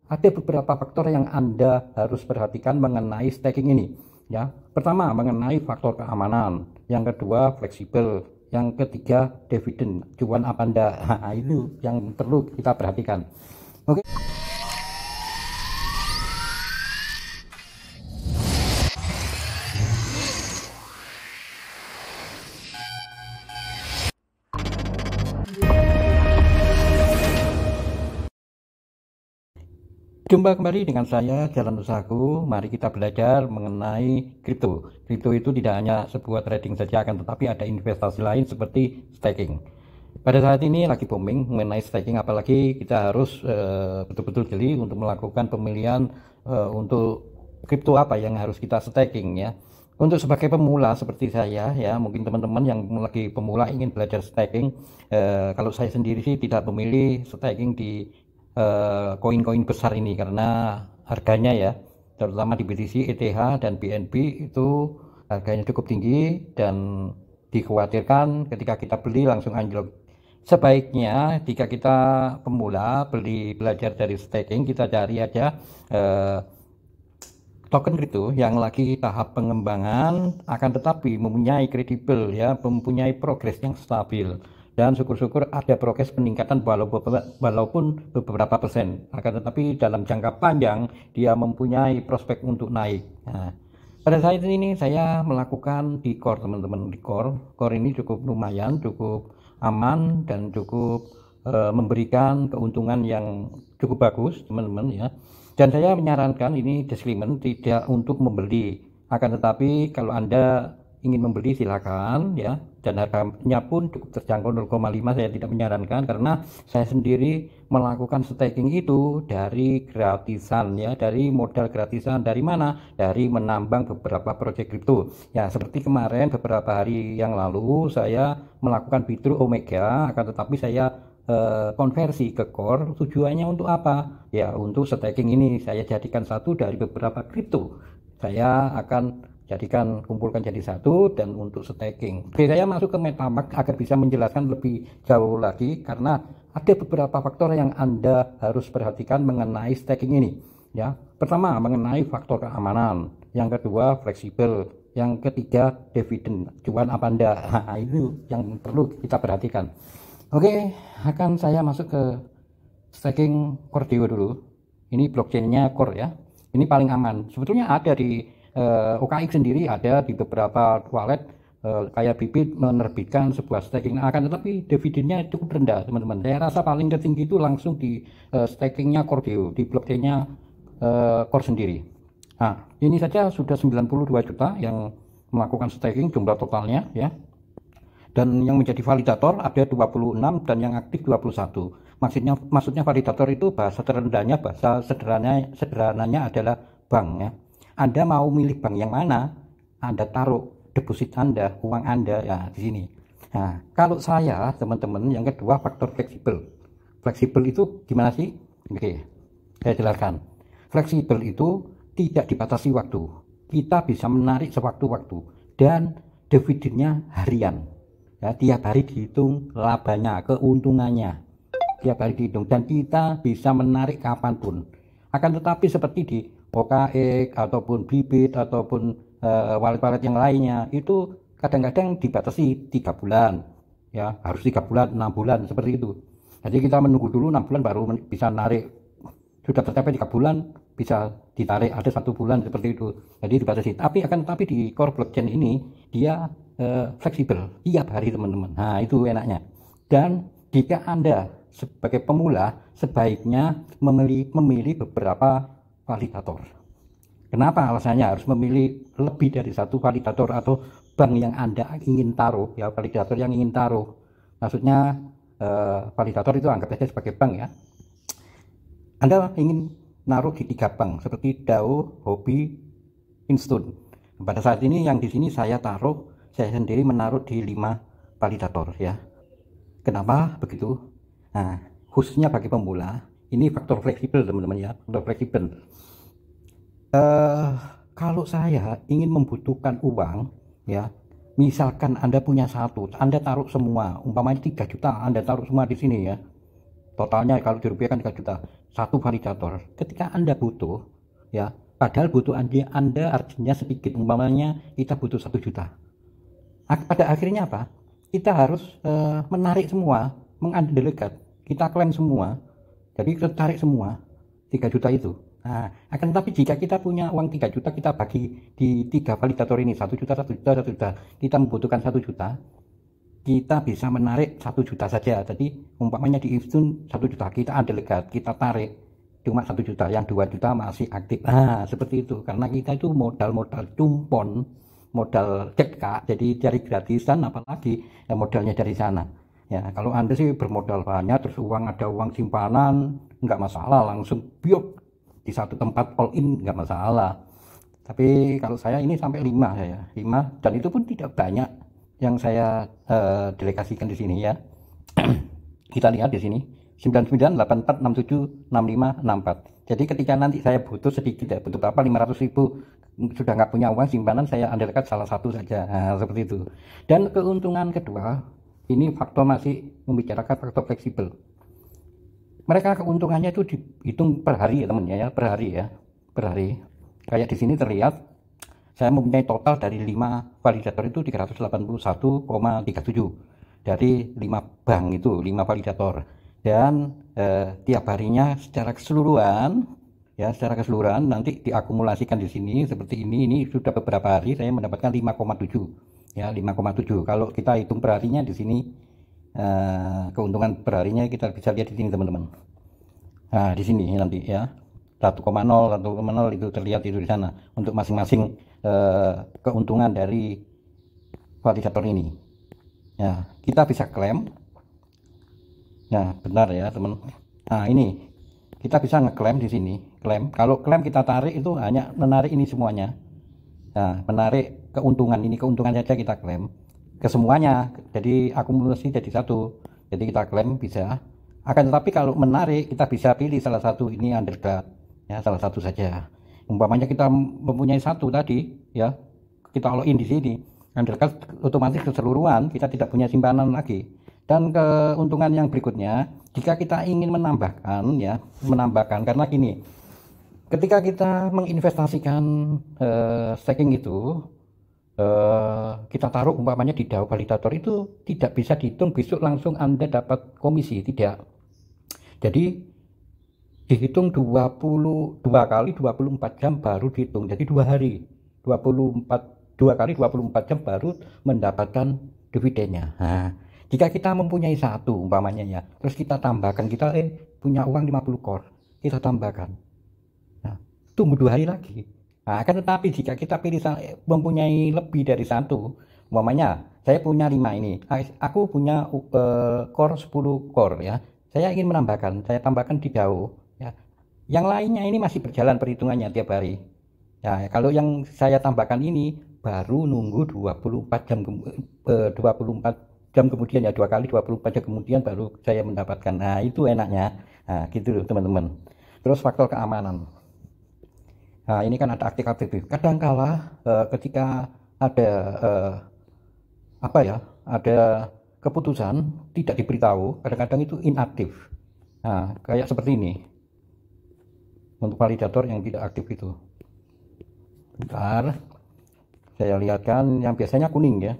ada beberapa faktor yang Anda harus perhatikan mengenai staking ini. Ya, pertama mengenai faktor keamanan, yang kedua fleksibel, yang ketiga dividen, cuan apa enggak. Nah, itu yang perlu kita perhatikan. Oke. Jumpa kembali dengan saya, Jalan Usahaku. Mari kita belajar mengenai kripto. Kripto itu tidak hanya sebuah trading saja, akan tetapi ada investasi lain seperti staking. Pada saat ini lagi booming mengenai staking, apalagi kita harus betul-betul jeli untuk melakukan pemilihan untuk kripto apa yang harus kita staking ya. Untuk sebagai pemula seperti saya ya, mungkin teman-teman yang lagi pemula ingin belajar staking, kalau saya sendiri sih tidak memilih staking di koin-koin besar ini karena harganya ya, terutama di BTC, ETH dan BNB itu harganya cukup tinggi dan dikhawatirkan ketika kita beli langsung anjlok. Sebaiknya jika kita pemula belajar dari staking, kita cari aja token kripto yang lagi tahap pengembangan, akan tetapi mempunyai kredibel ya, mempunyai progres yang stabil. Dan syukur-syukur ada progres peningkatan walaupun beberapa persen, akan tetapi dalam jangka panjang dia mempunyai prospek untuk naik. Nah, pada saat ini saya melakukan di core teman-teman. Di core ini cukup lumayan, cukup aman dan cukup memberikan keuntungan yang cukup bagus teman-teman ya. Dan saya menyarankan, ini disclaimer, tidak untuk membeli, akan tetapi kalau Anda ingin membeli silakan ya, dan harganya pun cukup terjangkau 0,5. Saya tidak menyarankan karena saya sendiri melakukan staking itu dari gratisan ya, dari modal gratisan. Dari mana? Dari menambang beberapa proyek kripto ya, seperti kemarin beberapa hari yang lalu saya melakukan withdraw Omega, akan tetapi saya konversi ke core. Tujuannya untuk apa ya? Untuk staking ini saya jadikan satu dari beberapa kripto, saya akan kumpulkan jadi satu dan untuk staking. Oke, saya masuk ke MetaMask agar bisa menjelaskan lebih jauh lagi karena ada beberapa faktor yang Anda harus perhatikan mengenai staking ini ya. Pertama mengenai faktor keamanan, yang kedua fleksibel, yang ketiga dividen, cuan apa enggak. Nah, itu yang perlu kita perhatikan. Oke, akan saya masuk ke staking Cordeo dulu. Ini blockchainnya Core ya. Ini paling aman. Sebetulnya ada di OKX sendiri, ada di beberapa wallet kayak Bybit menerbitkan sebuah staking, akan tetapi dividennya cukup rendah teman-teman. Saya rasa paling tertinggi itu langsung di stakingnya Cordeo, di blockchainnya Core sendiri. Nah, ini saja sudah 92 juta yang melakukan staking jumlah totalnya ya. Dan yang menjadi validator ada 26 dan yang aktif 21. Maksudnya validator itu bahasa terendahnya, bahasa sederhananya adalah bank ya. Anda mau milih bank yang mana, Anda taruh deposit Anda, uang Anda ya di sini. Nah, kalau saya teman-teman, yang kedua faktor fleksibel. Fleksibel itu gimana sih? Oke, saya jelaskan. Fleksibel itu tidak dibatasi waktu. Kita bisa menarik sewaktu-waktu dan dividennya harian. Ya, tiap hari dihitung labanya, keuntungannya. Tiap hari dihitung dan kita bisa menarik kapanpun. Akan tetapi seperti di OKX ataupun Bybit ataupun wallet-wallet yang lainnya itu kadang-kadang dibatasi 3 bulan ya, harus 3 bulan, 6 bulan seperti itu. Jadi kita menunggu dulu 6 bulan baru bisa narik. Sudah tercapai 3 bulan bisa ditarik, ada 1 bulan seperti itu. Jadi dibatasi. Tapi di core blockchain ini dia fleksibel tiap hari teman-teman. Nah, itu enaknya. Dan jika Anda sebagai pemula sebaiknya memilih beberapa validator. Kenapa alasannya harus memilih lebih dari satu validator atau bank yang Anda ingin taruh ya, validator yang ingin taruh. Maksudnya validator itu anggap saja sebagai bank ya. Anda ingin naruh di 3 bank seperti DAO, Huobi, Instone. Pada saat ini yang di sini saya sendiri menaruh di 5 validator ya. Kenapa begitu? Nah, khususnya bagi pemula, ini faktor fleksibel teman-teman ya, faktor fleksibel. Kalau saya ingin membutuhkan uang ya, misalkan Anda punya satu, Anda taruh semua, umpamanya 3 juta, Anda taruh semua di sini ya. Totalnya kalau dirupiahkan 3 juta. satu validator. Ketika Anda butuh, ya, padahal butuh Anda artinya sedikit, umpamanya kita butuh 1 juta. Pada akhirnya apa? Kita harus menarik semua, mengandelegat, kita klaim semua, jadi kita tarik semua 3 juta itu. Nah, akan tetapi jika kita punya uang 3 juta, kita bagi di 3 validator ini, 1 juta, 1 juta, 1 juta, kita membutuhkan 1 juta, kita bisa menarik 1 juta saja. Jadi umpamanya di Ifsun 1 juta, kita andelegat, kita tarik cuma 1 juta, yang 2 juta masih aktif. Nah, seperti itu, karena kita itu modal cumpon, modal cekak, jadi cari gratisan, apalagi ya modalnya dari sana. Ya, kalau Anda sih bermodal banyak, terus ada uang simpanan, nggak masalah, langsung biok di satu tempat all in, nggak masalah. Tapi kalau saya ini sampai 5 saya, 5, dan itu pun tidak banyak yang saya delegasikan di sini ya. Kita lihat di sini 9984676564. Jadi ketika nanti saya butuh sedikit ya, butuh berapa, 500.000, sudah nggak punya uang simpanan, saya andalkan salah satu saja. Nah, seperti itu. Dan keuntungan kedua, ini faktor masih membicarakan faktor fleksibel. Mereka keuntungannya itu dihitung per hari ya teman ya, per hari ya, per hari. Kayak di sini terlihat saya mempunyai total dari 5 validator itu 381,37 dari 5 bank itu, 5 validator. Dan tiap harinya secara keseluruhan ya, secara keseluruhan nanti diakumulasikan di sini seperti ini sudah beberapa hari saya mendapatkan 5,7 ya, 5,7. Kalau kita hitung per harinya di sini, keuntungan per harinya kita bisa lihat di sini teman-teman. Nah, di sini nanti ya 1,0 itu terlihat itu di sana untuk masing-masing keuntungan dari validator ini. Ya, kita bisa klaim. Nah, benar ya teman. Nah, ini kita bisa ngeklaim di sini, klaim. Kalau klaim kita tarik itu hanya menarik ini semuanya. Nah, menarik keuntungan ini, keuntungan saja kita klaim ke semuanya, jadi akumulasi jadi satu, jadi kita klaim bisa. Akan tetapi kalau menarik kita bisa pilih salah satu, ini undergrad ya, salah satu saja. Umpamanya kita mempunyai satu tadi ya, kita all in di sini, undergrad otomatis keseluruhan, kita tidak punya simpanan lagi. Dan keuntungan yang berikutnya, jika kita ingin menambahkan ya, karena gini, ketika kita menginvestasikan staking itu, kita taruh umpamanya di DAO validator, itu tidak bisa dihitung besok langsung Anda dapat komisi, tidak. Jadi dihitung 22 kali 24 jam baru dihitung, jadi 2 hari 2 kali 24 jam baru mendapatkan dividennya. Nah, jika kita mempunyai satu umpamanya ya, terus kita tambahkan, kita punya uang 50 core, kita tambahkan, nah, tunggu 2 hari lagi. Nah, akan tetapi jika kita pilih mempunyai lebih dari satu, umpamanya saya punya 5 ini, aku punya core 10 core ya, saya ingin menambahkan, saya tambahkan di DAO ya. Yang lainnya ini masih berjalan perhitungannya tiap hari. Ya, kalau yang saya tambahkan ini baru nunggu 24 jam 24 jam kemudian ya, 2 kali 24 jam kemudian baru saya mendapatkan. Nah, itu enaknya. Nah, gitu teman-teman. Terus faktor keamanan. Nah, ini kan ada aktif-aktif. Kadangkala ketika ada ada keputusan tidak diberitahu, kadang-kadang itu inaktif. Nah, kayak seperti ini. Untuk validator yang tidak aktif itu. Bentar. Saya lihatkan yang biasanya kuning ya.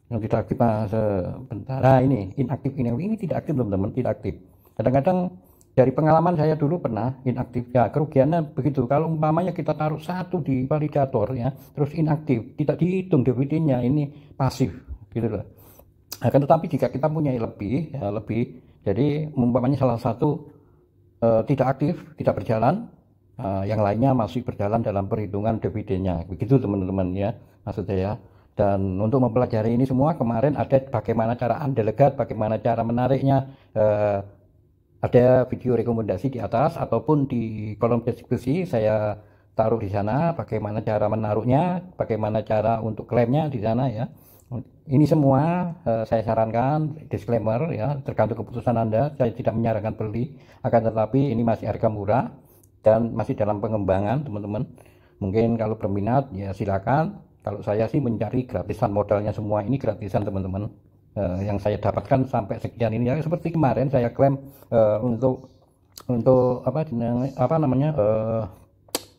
Yang tidak aktif sebentar. Nah, ini inaktif, ini tidak aktif teman-teman, tidak aktif. Kadang-kadang dari pengalaman saya dulu pernah inaktif ya, kerugiannya begitu. Kalau umpamanya kita taruh satu di validator ya, terus inaktif, tidak dihitung dividennya, ini pasif gitu loh. Akan tetapi jika kita punya lebih ya, jadi umpamanya salah satu tidak aktif, tidak berjalan, yang lainnya masih berjalan dalam perhitungan dividennya, begitu teman-teman ya, maksud saya. Dan untuk mempelajari ini semua, kemarin ada bagaimana cara undelegat, bagaimana cara menariknya, ada video rekomendasi di atas ataupun di kolom deskripsi saya taruh di sana, bagaimana cara menaruhnya, bagaimana cara untuk klaimnya di sana ya. Ini semua saya sarankan, disclaimer ya, tergantung keputusan Anda, saya tidak menyarankan beli, akan tetapi ini masih harga murah dan masih dalam pengembangan teman-teman. Mungkin kalau berminat ya silakan. Kalau saya sih mencari gratisan, modalnya semua ini gratisan teman-teman. Yang saya dapatkan sampai sekian ini ya, seperti kemarin saya klaim untuk untuk apa namanya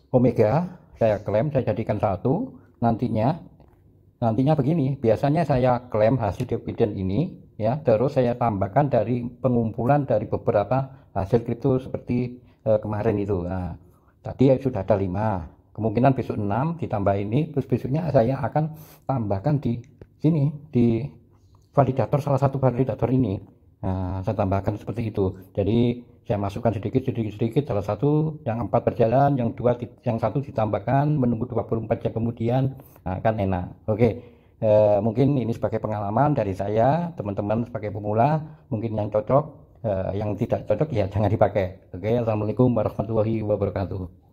Omega saya klaim saya jadikan satu. Nantinya begini, biasanya saya klaim hasil dividen ini ya, terus saya tambahkan dari pengumpulan dari beberapa hasil kripto seperti kemarin itu. Nah, tadi sudah ada 5, kemungkinan besok 6 ditambah ini, terus besoknya saya akan tambahkan di sini, di validator, salah satu validator ini. Nah, saya tambahkan seperti itu. Jadi saya masukkan sedikit, salah satu yang 4 berjalan, yang 2 yang 1 ditambahkan, menunggu 24 jam kemudian. Nah, kan enak. Oke, mungkin ini sebagai pengalaman dari saya, teman-teman sebagai pemula, mungkin yang cocok, yang tidak cocok ya jangan dipakai. Oke, assalamualaikum warahmatullahi wabarakatuh.